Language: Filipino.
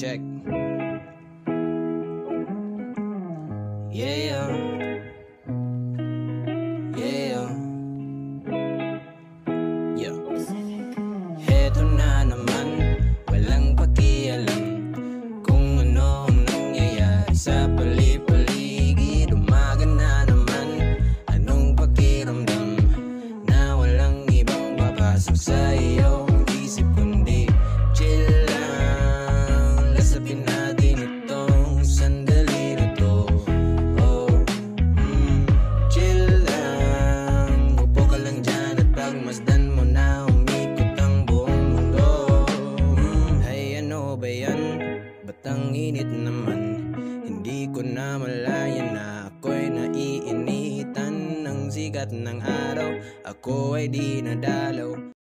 check. Yeah, yeah, yeah. Heto na naman, walang pakialam kung ano ang nangyayari sa pali-paligid. Umaga na naman, anong pakiramdam na walang ibang papasok sa iyong isip ko.